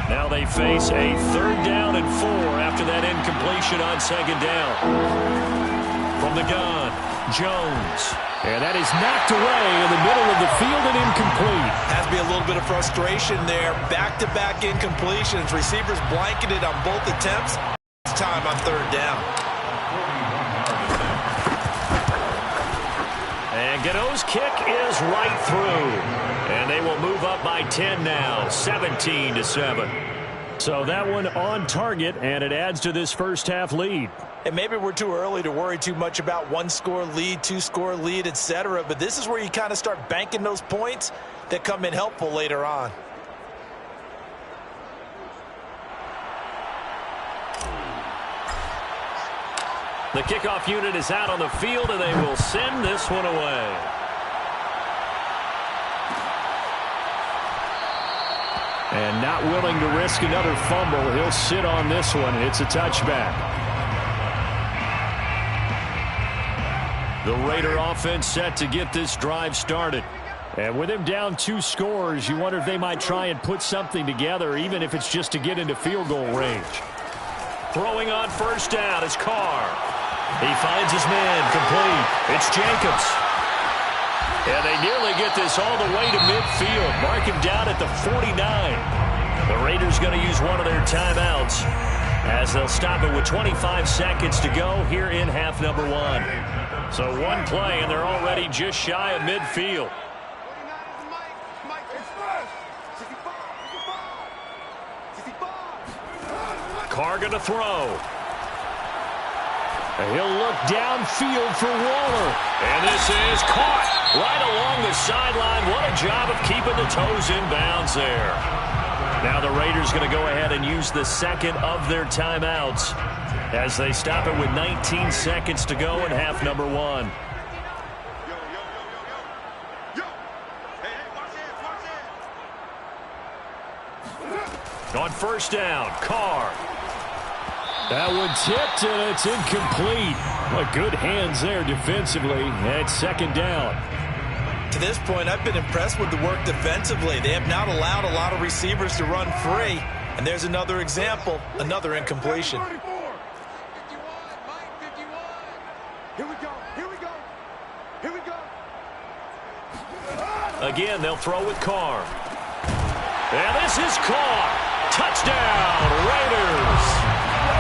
Now they face a 3rd down and 4 after that incompletion on 2nd down. From the gun, Jones. And that is knocked away in the middle of the field and incomplete. Has to be a little bit of frustration there. Back-to-back incompletions. Receivers blanketed on both attempts. It's time on 3rd down. And Gano's kick is right through. And they will move up by 10 now, 17-7. So that one on target, and it adds to this first half lead. And maybe we're too early to worry too much about 1-score lead, 2-score lead, etc. But this is where you kind of start banking those points that come in helpful later on. The kickoff unit is out on the field, and they will send this one away. And not willing to risk another fumble, he'll sit on this one. It's a touchback. The Raider offense set to get this drive started. And with him down 2 scores, you wonder if they might try and put something together, even if it's just to get into field goal range. Throwing on 1st down is Carr. He finds his man complete. It's Jacobs. And they nearly get this all the way to midfield. Mark him down at the 49. The Raiders going to use one of their timeouts as they'll stop it with 25 seconds to go here in half number 1. So one play, and they're already just shy of midfield. Carr going to throw. And he'll look downfield for Waller. And this is caught right along the sideline. What a job of keeping the toes in bounds there. Now the Raiders going to go ahead and use the second of their timeouts as they stop it with 19 seconds to go in half number 1. On 1st down, Carr. That one tipped, and it's incomplete. What good hands there defensively at 2nd down. To this point, I've been impressed with the work defensively. They have not allowed a lot of receivers to run free. And there's another example, another incompletion. Again, they'll throw with Carr. And this is caught. Touchdown, Raiders.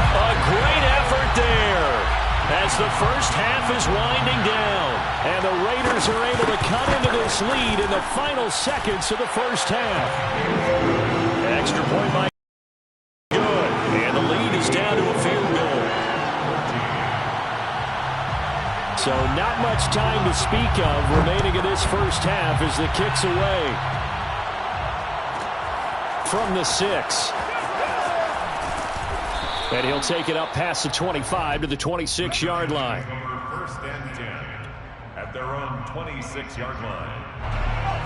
A great effort there as the first half is winding down. And the Raiders are able to cut into this lead in the final seconds of the first half. Extra point by good. And the lead is down to a field goal. So not much time to speak of remaining in this first half as the kick's away. From the 6. And he'll take it up past the 25 to the 26-yard line. 1st and 10 at their own 26-yard line.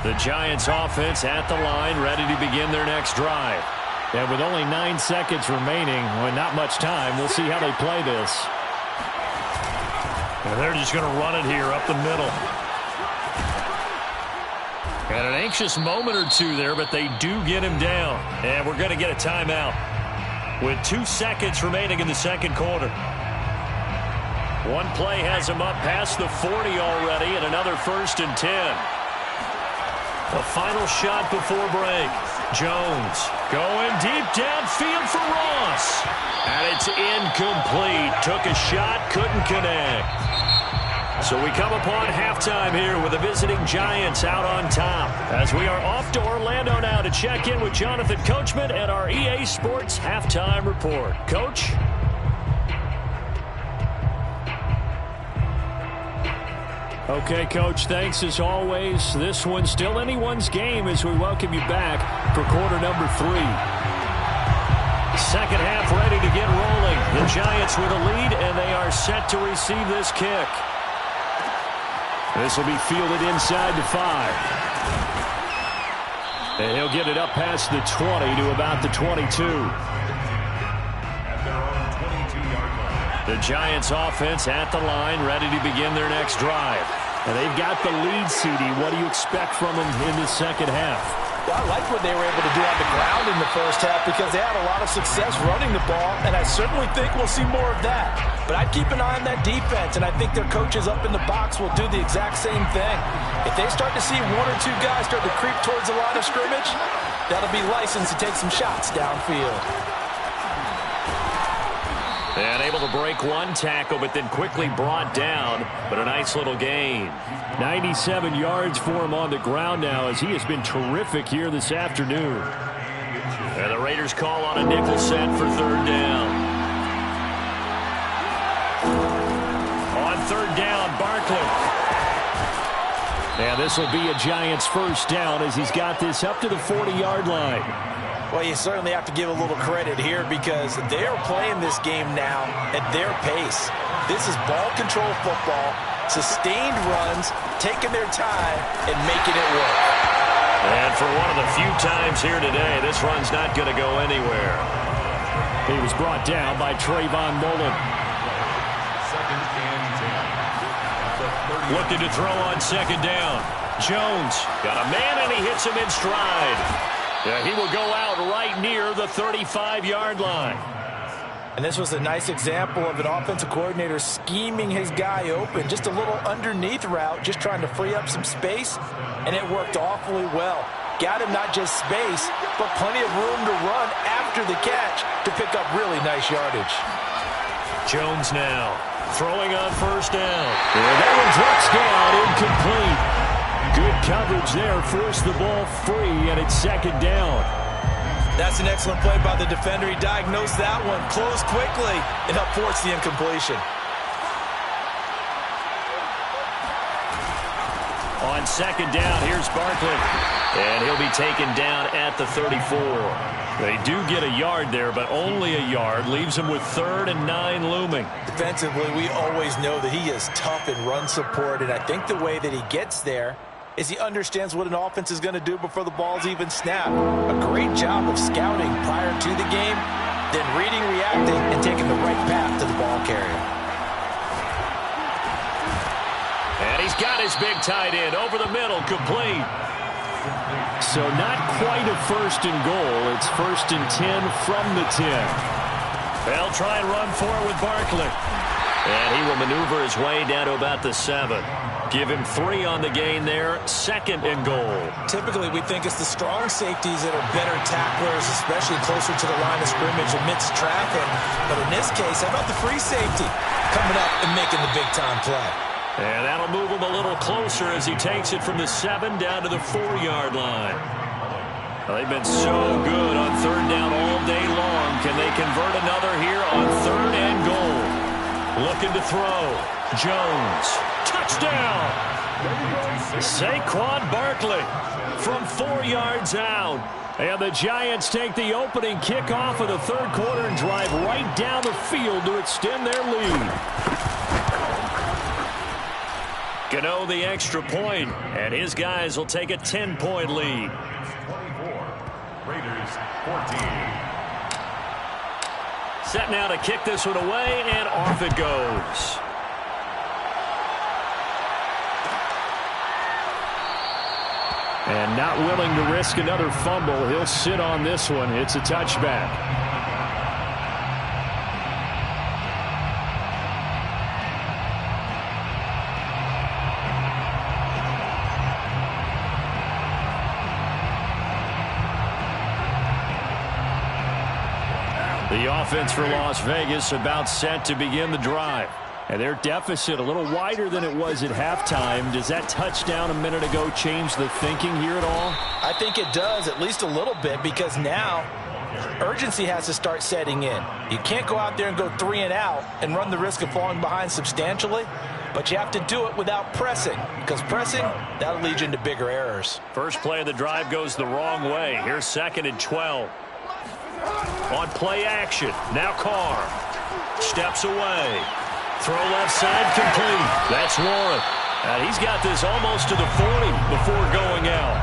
The Giants offense at the line, ready to begin their next drive. And with only 9 seconds remaining, well, not much time, we'll see how they play this. And they're just going to run it here up the middle. And an anxious moment or two there, but they do get him down. And we're going to get a timeout with 2 seconds remaining in the second quarter. One play has him up past the 40 already, and another 1st and 10. The final shot before break. Jones going deep downfield for Ross. And it's incomplete. Took a shot, couldn't connect. So we come upon halftime here with the visiting Giants out on top as we are off to Orlando now to check in with Jonathan Coachman and our EA Sports Halftime Report. Coach? Okay, Coach, thanks as always. This one's still anyone's game as we welcome you back for quarter number 3. Second half ready to get rolling. The Giants with a lead, and they are set to receive this kick. This will be fielded inside the 5. And he'll get it up past the 20 to about the 22. At their own 22-yard line. The Giants offense at the line, ready to begin their next drive. And they've got the lead, CD. What do you expect from them in the second half? I like what they were able to do on the ground in the first half because they had a lot of success running the ball, and I certainly think we'll see more of that. But I'd keep an eye on that defense, and I think their coaches up in the box will do the exact same thing. If they start to see one or two guys start to creep towards the line of scrimmage, that'll be licensed to take some shots downfield. And able to break one tackle, but then quickly brought down. But a nice little gain. 97 yards for him on the ground now, as he has been terrific here this afternoon. And the Raiders call on a nickel set for third down. On third down, Barkley. And this will be a Giants first down as he's got this up to the 40-yard line. Well, you certainly have to give a little credit here because they are playing this game now at their pace. This is ball control football, sustained runs, taking their time, and making it work. And for one of the few times here today, this run's not going to go anywhere. He was brought down by Trayvon Mullen. Second and 10. Looking to throw on second down. Jones got a man, and he hits him in stride. Yeah, he will go out right near the 35-yard line. And this was a nice example of an offensive coordinator scheming his guy open. Just a little underneath route, just trying to free up some space, and it worked awfully well. Got him not just space, but plenty of room to run after the catch to pick up really nice yardage. Jones now throwing on first down. And that one drops down, incomplete. Good coverage there, forced the ball free, and it's second down. That's an excellent play by the defender. He diagnosed that one, closed quickly, and helped force the incompletion. On second down, here's Barkley. And he'll be taken down at the 34. They do get a yard there, but only a yard. Leaves him with 3rd and 9 looming. Defensively, we always know that he is tough in run support, and I think the way that he gets there is he understands what an offense is going to do before the ball's even snapped. A great job of scouting prior to the game, then reading, reacting, and taking the right path to the ball carrier. And he's got his big tight end over the middle, complete. So not quite a 1st and goal. It's 1st and 10 from the 10. They'll try and run for it with Barkley. And he will maneuver his way down to about the 7. Give him 3 on the gain there. 2nd and goal. Typically, we think it's the strong safeties that are better tacklers, especially closer to the line of scrimmage amidst traffic. But in this case, how about the free safety coming up and making the big-time play? And that'll move him a little closer as he takes it from the 7 down to the 4-yard line. Well, they've been so good on third down all day long. Can they convert another here on 3rd and goal? Looking to throw. Jones. Touchdown! Saquon Barkley from 4 yards out. And the Giants take the opening kickoff of the 3rd quarter and drive right down the field to extend their lead. Gano the extra point, and his guys will take a 10-point lead. 24. Raiders 14. Set now to kick this one away, and off it goes. And not willing to risk another fumble, he'll sit on this one. It's a touchback. The offense for Las Vegas about set to begin the drive. And their deficit a little wider than it was at halftime. Does that touchdown a minute ago change the thinking here at all? I think it does, at least a little bit, because now urgency has to start setting in. You can't go out there and go 3 and out and run the risk of falling behind substantially, but you have to do it without pressing, because pressing, that'll lead you into bigger errors. First play of the drive goes the wrong way. Here's 2nd and 12. On play action, now Carr steps away. Throw left side complete. That's Warren. And he's got this almost to the 40 before going out.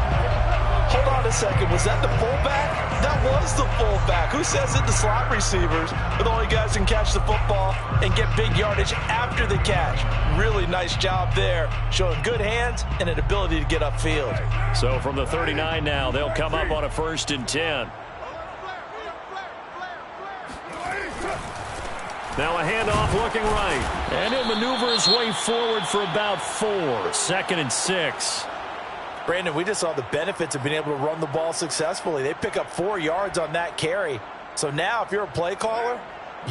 Hold on a second. Was that the fullback? That was the fullback. Who says it? The slot receivers are the only guys who can catch the football and get big yardage after the catch. Really nice job there, showing good hands and an ability to get upfield. So from the 39 now, they'll come up on a 1st and 10. Now a handoff looking right. And he'll maneuver his way forward for about 4. 2nd and 6. Brandon, we just saw the benefits of being able to run the ball successfully. They pick up 4 yards on that carry. So now if you're a play caller,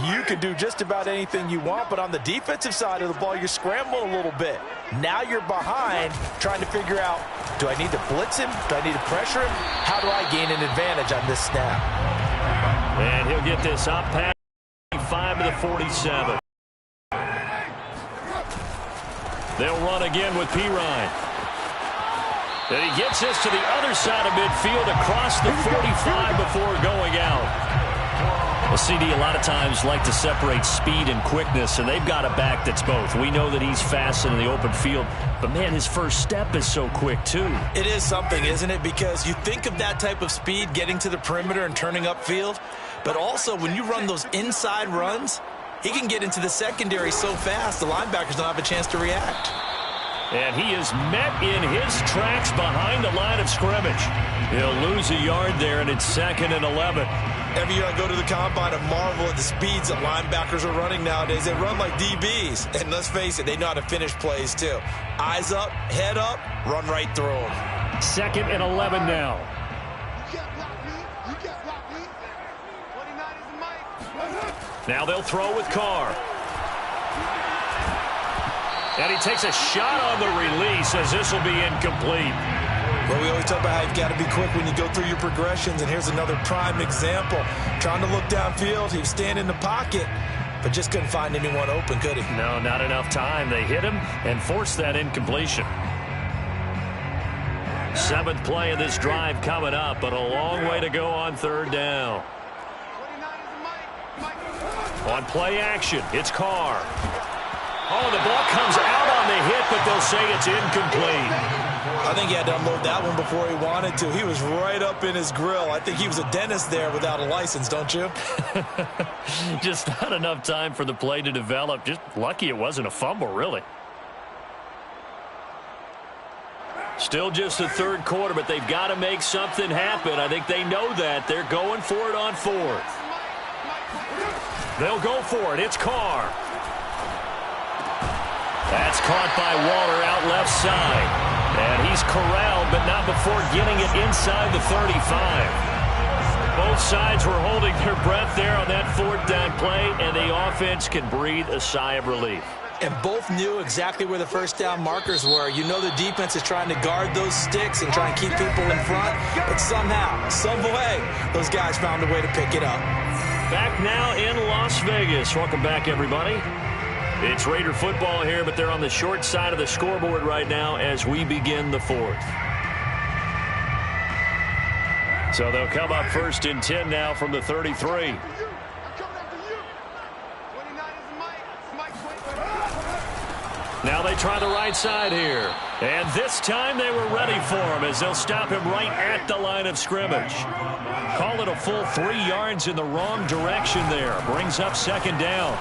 you can do just about anything you want. But on the defensive side of the ball, you're scrambling a little bit. Now you're behind trying to figure out, do I need to blitz him? Do I need to pressure him? How do I gain an advantage on this snap? And he'll get this up past 5 to the 47. They'll run again with Pirine. And he gets this to the other side of midfield across the 45 before going out. Well, CD, a lot of times like to separate speed and quickness, and they've got a back that's both. We know that he's fast in the open field, but, man, his first step is so quick, too. It is something, isn't it? Because you think of that type of speed getting to the perimeter and turning upfield, but also when you run those inside runs, he can get into the secondary so fast the linebackers don't have a chance to react. And he is met in his tracks behind the line of scrimmage. He'll lose a yard there, and it's 2nd and 11. Every year I go to the combine and marvel at the speeds that linebackers are running nowadays. They run like DBs. And let's face it, they know how to finish plays too. Eyes up, head up, run right through them. 2nd and 11 now. You can't block me. You can't block me. 29 is the mic. Now they'll throw with Carr. And he takes a shot on the release as this will be incomplete. Well, we always talk about how you've got to be quick when you go through your progressions, and here's another prime example. Trying to look downfield, he was standing in the pocket, but just couldn't find anyone open, could he? No, not enough time. They hit him and forced that incompletion. 7th play of this drive coming up, but a long way to go on 3rd down. 29 is the mic. On play action, it's Carr. Oh, the ball comes out on the hit, but they'll say it's incomplete. I think he had to unload that one before he wanted to. He was right up in his grill. I think he was a dentist there without a license, don't you? Just not enough time for the play to develop. Just lucky it wasn't a fumble, really. Still just the 3rd quarter, but they've got to make something happen. I think they know that. They're going for it on 4th. They'll go for it. It's Carr. That's caught by Waller out left side. And he's corralled, but not before getting it inside the 35. Both sides were holding their breath there on that 4th down play, and the offense can breathe a sigh of relief. And both knew exactly where the 1st down markers were. You know the defense is trying to guard those sticks and try and keep people in front, but somehow, some way, those guys found a way to pick it up. Back now in Las Vegas. Welcome back, everybody. It's Raider football here, but they're on the short side of the scoreboard right now as we begin the 4th. So they'll come up 1st and 10 now from the 33. Now they try the right side here. And this time they were ready for him as they'll stop him right at the line of scrimmage. Call it a full 3 yards in the wrong direction there. Brings up 2nd down.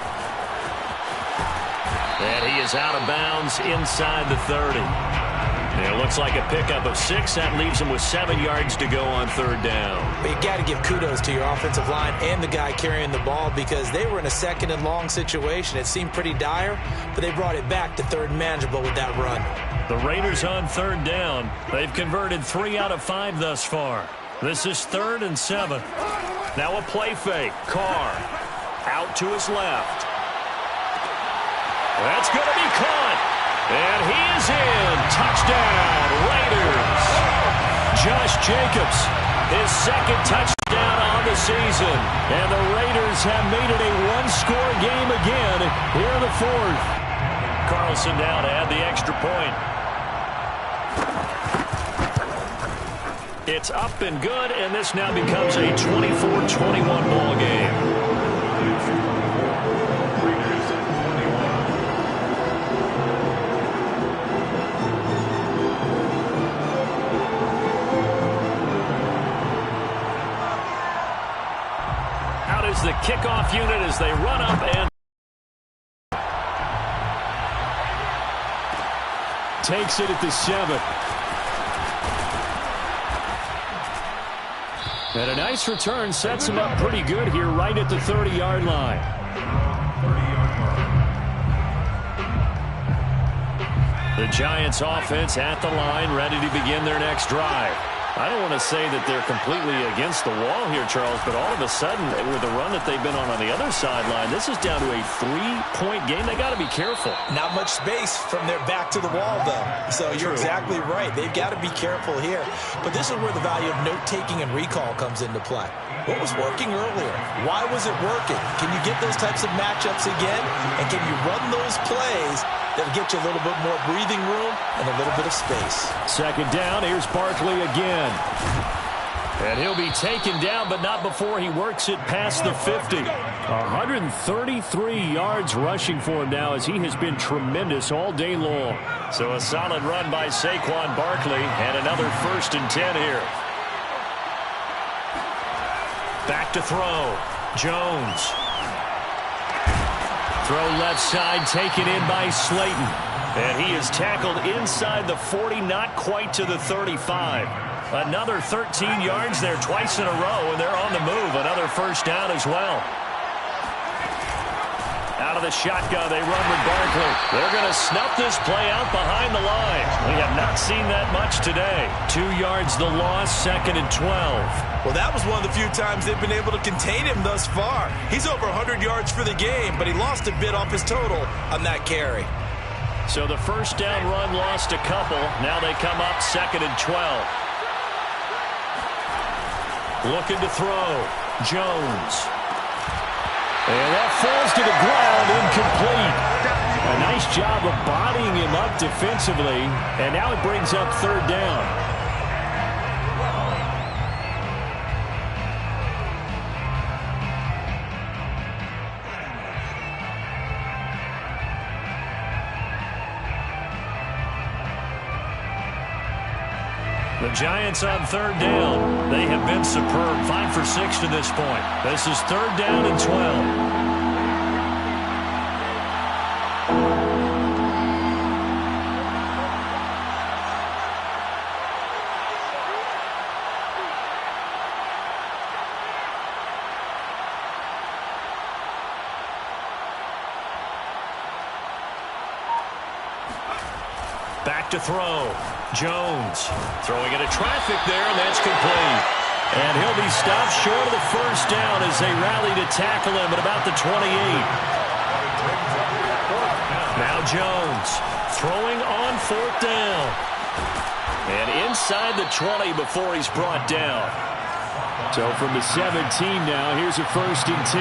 And he is out of bounds inside the 30. And it looks like a pickup of 6. That leaves him with 7 yards to go on 3rd down. But you got to give kudos to your offensive line and the guy carrying the ball because they were in a 2nd and long situation. It seemed pretty dire, but they brought it back to 3rd and manageable with that run. The Raiders on 3rd down. They've converted 3 out of 5 thus far. This is 3rd and 7. Now a play fake. Carr out to his left. That's going to be caught. And he is in. Touchdown, Raiders. Josh Jacobs, his 2nd touchdown on the season. And the Raiders have made it a one-score game again here in the 4th. Carlson down to add the extra point. It's up and good, and this now becomes a 24-21 ball game. That is the kickoff unit as they run up and takes it at the 7. And a nice return sets him up pretty good here right at the 30-yard line. 30-yard line. The Giants offense at the line, ready to begin their next drive. I don't want to say that they're completely against the wall here, Charles, but all of a sudden, with the run that they've been on the other sideline, this is down to a 3-point game. They got to be careful. Not much space from their back to the wall, though. So you're exactly right. They've got to be careful here. But this is where the value of note-taking and recall comes into play. What was working earlier? Why was it working? Can you get those types of matchups again? And can you run those plays that'll get you a little bit more breathing room and a little bit of space? Second down, here's Barkley again. And he'll be taken down, but not before he works it past the 50. 133 yards rushing for him now as he has been tremendous all day long. So a solid run by Saquon Barkley and another 1st and 10 here. Back to throw. Jones. Throw left side, taken in by Slayton. And he is tackled inside the 40, not quite to the 35. Another 13 yards there twice in a row, and they're on the move. Another 1st down as well. Out of the shotgun, they run with Barkley. They're going to snuff this play out behind the line. We have not seen that much today. 2 yards the loss, 2nd and 12. Well, that was one of the few times they've been able to contain him thus far. He's over 100 yards for the game, but he lost a bit off his total on that carry. So the 1st down run lost a couple. Now they come up 2nd and 12. Looking to throw. Jones. And that falls to the ground, incomplete. A nice job of bodying him up defensively, and now it brings up 3rd down. The Giants on 3rd down. They have been superb. 5 for 6 to this point. This is 3rd down and 12. Back to throw. Jones throwing into traffic there, and that's complete. And he'll be stopped short of the 1st down as they rally to tackle him at about the 28. Now Jones throwing on 4th down. And inside the 20 before he's brought down. So from the 17 now, here's a 1st and 10.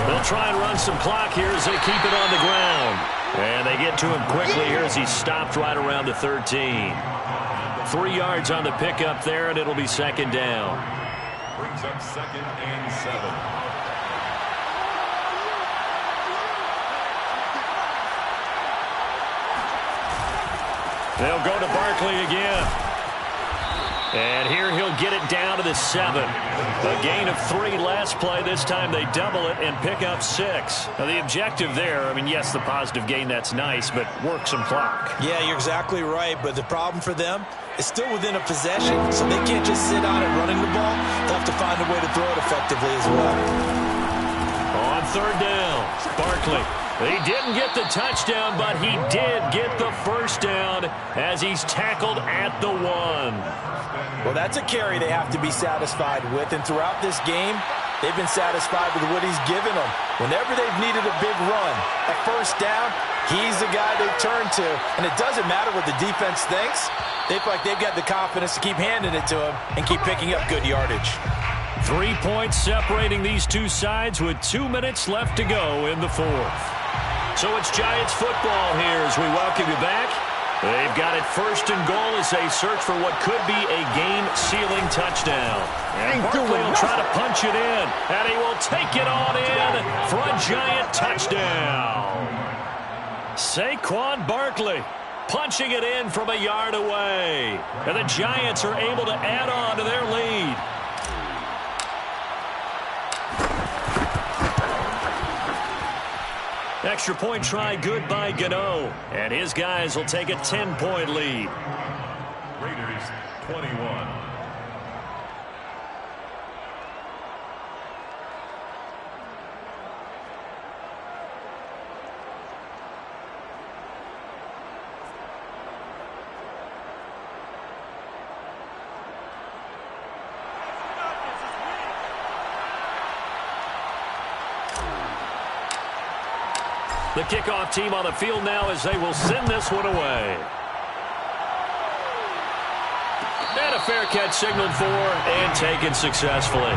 They'll try and run some clock here as they keep it on the ground. And they get to him quickly here as he's stopped right around the 13. 3 yards on the pickup there, and it'll be 2nd down. Brings up 2nd and 7. They'll go to Barkley again. And here he'll get it down to the 7. A gain of 3 last play. This time they double it and pick up 6. Now the objective there, I mean, yes, the positive gain, that's nice, but work some clock. Yeah, you're exactly right, but the problem for them is still within a possession, so they can't just sit on it running the ball. They'll have to find a way to throw it effectively as well. On 3rd down, Barkley. He didn't get the touchdown, but he did get the 1st down as he's tackled at the 1. Well, that's a carry they have to be satisfied with, and throughout this game, they've been satisfied with what he's given them. Whenever they've needed a big run, a 1st down, he's the guy they turn to, and it doesn't matter what the defense thinks. They feel like they've got the confidence to keep handing it to him and keep picking up good yardage. 3 points separating these two sides with 2 minutes left to go in the 4th. So it's Giants football here as we welcome you back. They've got it 1st and goal as they search for what could be a game-sealing touchdown. And Barkley will try to punch it in, and he will take it on in for a Giant touchdown. Saquon Barkley punching it in from a yard away. And the Giants are able to add on to their lead. Extra point try good by Gano. And his guys will take a 10-point lead. Raiders 21. The kickoff team on the field now as they will send this one away. And a fair catch signaled for and taken successfully. The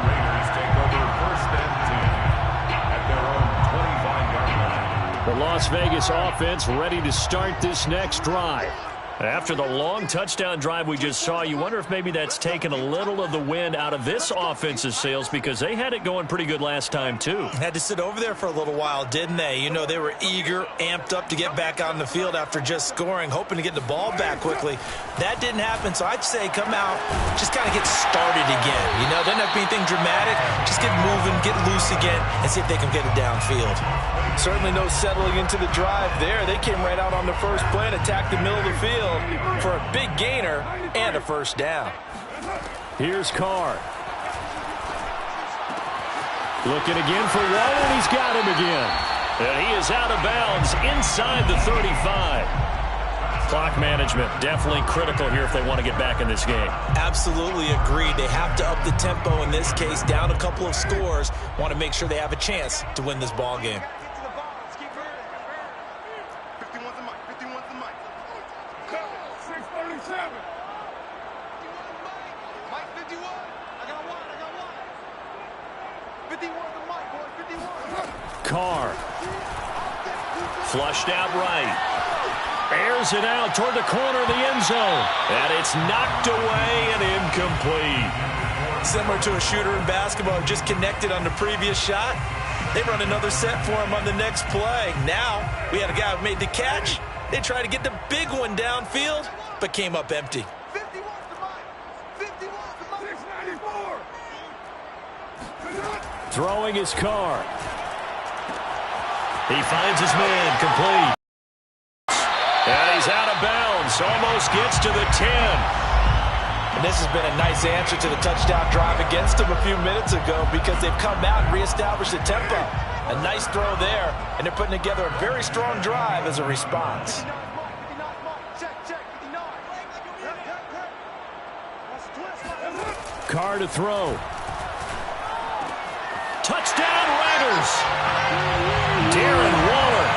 Raiders take over 1st and 10 at their own 25-yard line. The Las Vegas offense ready to start this next drive. After the long touchdown drive we just saw, you wonder if maybe that's taken a little of the wind out of this offense's sails because they had it going pretty good last time, too. Had to sit over there for a little while, didn't they? You know, they were eager, amped up to get back on the field after just scoring, hoping to get the ball back quickly. That didn't happen, so I'd say come out, just kind of get started again. You know, doesn't have to be anything dramatic. Just get moving, get loose again, and see if they can get it downfield. Certainly no settling into the drive there. They came right out on the first play and attacked the middle of the field for a big gainer and a first down. Here's Carr. Looking again for Waller, and he's got him again. And he is out of bounds inside the 35. Clock management definitely critical here if they want to get back in this game. Absolutely agreed. They have to up the tempo in this case, down a couple of scores. Want to make sure they have a chance to win this ball game. 51's the mic. 51's the mic. 637. Mike 51. I got one. 51's the mic, boy. 51. Carr. Flushed out right. Airs it out toward the corner of the end zone. And it's knocked away and incomplete. Similar to a shooter in basketball who just connected on the previous shot. They run another set for him on the next play. Now, we had a guy who made the catch. They tried to get the big one downfield, but came up empty. 51's the mic. 51's the mic. 694. Throwing his Carr. He finds his man complete. And he's out of bounds. Almost gets to the 10. And this has been a nice answer to the touchdown drive against them a few minutes ago because they've come out and reestablished the tempo. A nice throw there, and they're putting together a very strong drive as a response. 59's mark. Check. 59. That's a twist. Carr to throw. Touchdown Raiders. Darren Waller,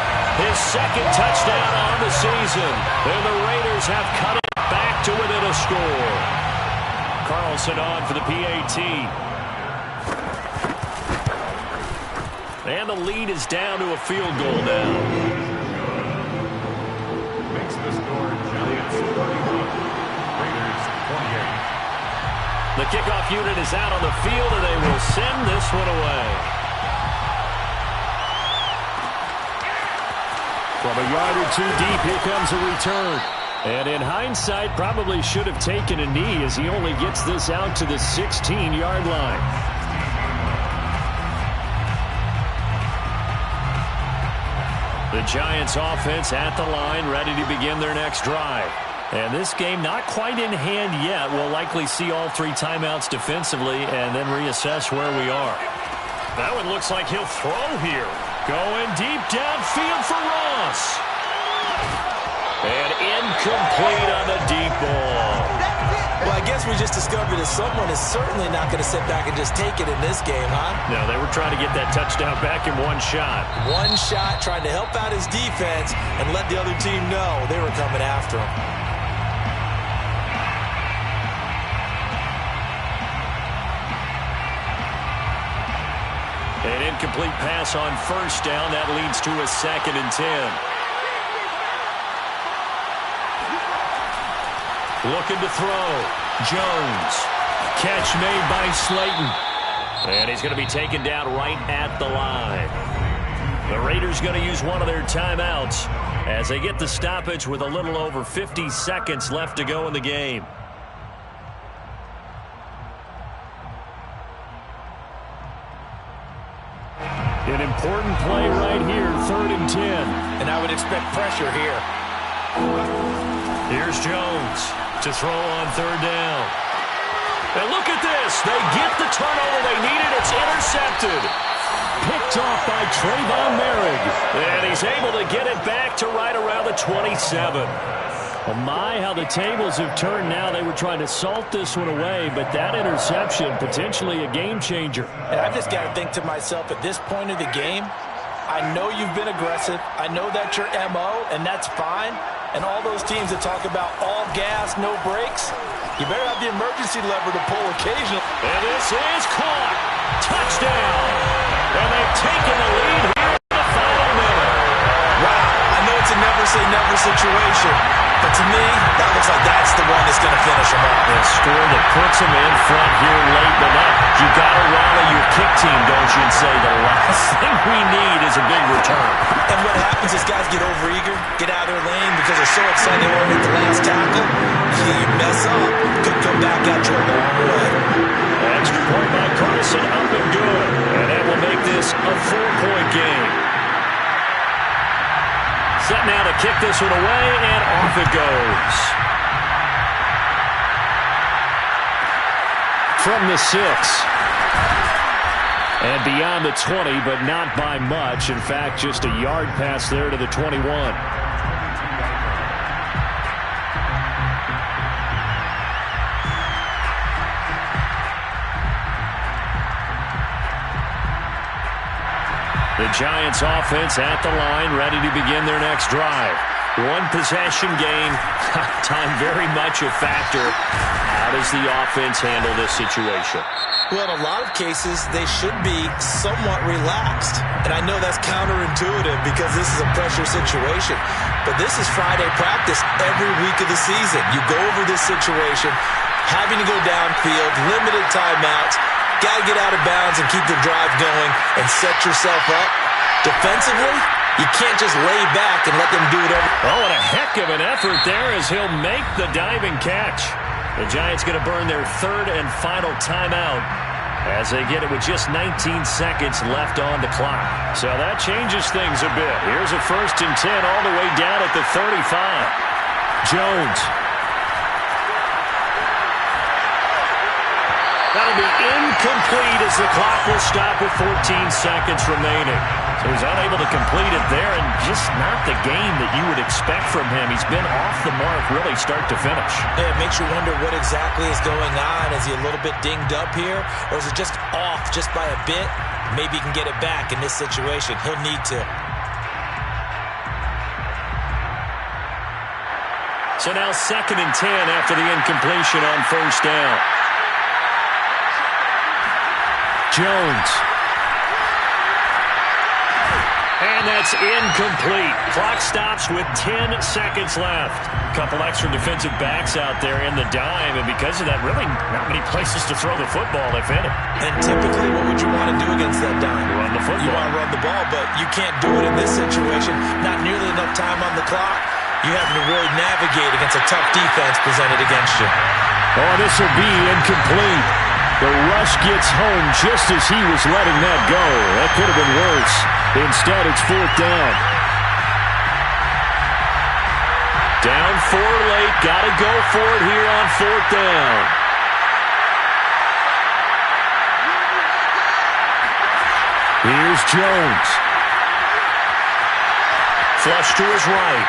his second touchdown on the season. And the Raiders have cut it back to within a score. Carlson on for the PAT. And the lead is down to a field goal now. Makes the score Giants 31. Raiders 28. The kickoff unit is out on the field, and they will send this one away. From a yard or two deep, here comes a return. And in hindsight, probably should have taken a knee as he only gets this out to the 16-yard line. The Giants offense at the line, ready to begin their next drive. And this game not quite in hand yet. We'll likely see all three timeouts defensively and then reassess where we are. That one looks like he'll throw here. Going deep downfield for Ross. And incomplete on the deep ball. Well, I guess we just discovered that someone is certainly not going to sit back and just take it in this game, huh? No, they were trying to get that touchdown back in one shot. One shot, trying to help out his defense and let the other team know they were coming after him. An incomplete pass on first down. That leads to a 2nd and 10. Looking to throw. Jones. Catch made by Slayton. And he's going to be taken down right at the line. The Raiders going to use one of their timeouts as they get the stoppage with a little over 50 seconds left to go in the game. An important play right here, 3rd and 10. And I would expect pressure here. Here's Jones to throw on 3rd down. And look at this. They get the turnover they needed. It's intercepted. Picked off by Trayvon Merrick. And he's able to get it back to right around the 27. Oh my, how the tables have turned now. They were trying to salt this one away, but that interception, potentially a game changer. And I've just got to think to myself, at this point of the game, I know you've been aggressive. I know that's your MO, and that's fine. And all those teams that talk about all gas, no brakes, you better have the emergency lever to pull occasionally. And this is caught. Touchdown. And they've taken the lead here in the final minute. Wow, I know it's a never-say-never situation. But to me, that looks like that's the one that's going to finish them off. A score that puts them in front here late, but you got to rally your kick team, don't you, and say the last thing we need is a big return. And what happens is guys get overeager, get out of their lane because they're so excited they want to make the last tackle. You mess up, could come back at you a long way. Extra point by Carson, up and good. And that will make this a 4-point game. Set now to kick this one away, and off it goes. From the 6. And beyond the 20, but not by much. In fact, just a yard pass there to the 21. The Giants offense at the line, ready to begin their next drive. One possession game, time very much a factor. How does the offense handle this situation? Well, in a lot of cases, they should be somewhat relaxed. And I know that's counterintuitive because this is a pressure situation. But this is Friday practice every week of the season. You go over this situation, having to go downfield, limited timeouts, got to get out of bounds and keep the drive going and set yourself up. Defensively, you can't just lay back and let them do it over. Oh, and a heck of an effort there as he'll make the diving catch. The Giants going to burn their 3rd and final timeout as they get it with just 19 seconds left on the clock. So that changes things a bit. Here's a 1st and 10 all the way down at the 35. Jones. That'll be incomplete as the clock will stop with 14 seconds remaining. So he's unable to complete it there, and just not the game that you would expect from him. He's been off the mark really start to finish. Yeah, it makes you wonder what exactly is going on. Is he a little bit dinged up here, or is it just off just by a bit? Maybe he can get it back in this situation. He'll need to. So now 2nd and 10 after the incompletion on 1st down. Jones. And that's incomplete. Clock stops with 10 seconds left. A couple extra defensive backs out there in the dime, and because of that, really not many places to throw the football, if any. And typically, what would you want to do against that dime? Run the football. You want to run the ball, but you can't do it in this situation. Not nearly enough time on the clock. You have to really navigate against a tough defense presented against you. Oh, this will be incomplete. The rush gets home just as he was letting that go. That could have been worse. Instead, it's 4th down. Down 4 late. Got to go for it here on 4th down. Here's Jones. Flush to his right.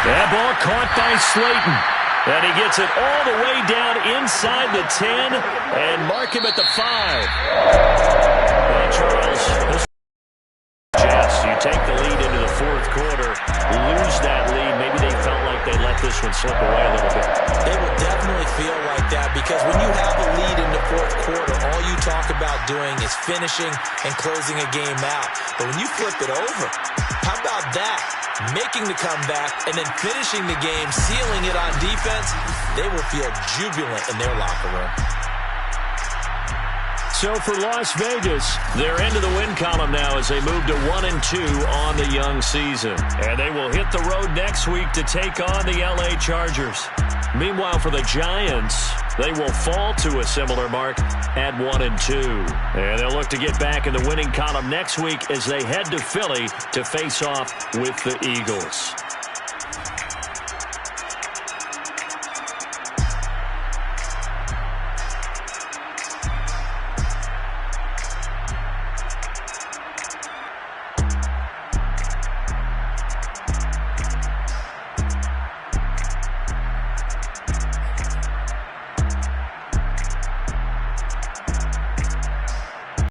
That ball caught by Slayton. And he gets it all the way down inside the 10 and mark him at the 5. Well, Charles, this Jets, you take the lead into the 4th quarter, lose that lead. Maybe they felt like they let this one slip away a little bit. They will definitely feel like that because when you have a lead in the 4th quarter, all you talk about doing is finishing and closing a game out. But when you flip it over, how about that? Making the comeback and then finishing the game, sealing it on defense, they will feel jubilant in their locker room. So for Las Vegas, they're into the win column now as they move to 1-2 on the young season. And they will hit the road next week to take on the LA Chargers. Meanwhile, for the Giants, They will fall to a similar mark at 1-2. And they'll look to get back in the winning column next week as they head to Philly to face off with the Eagles.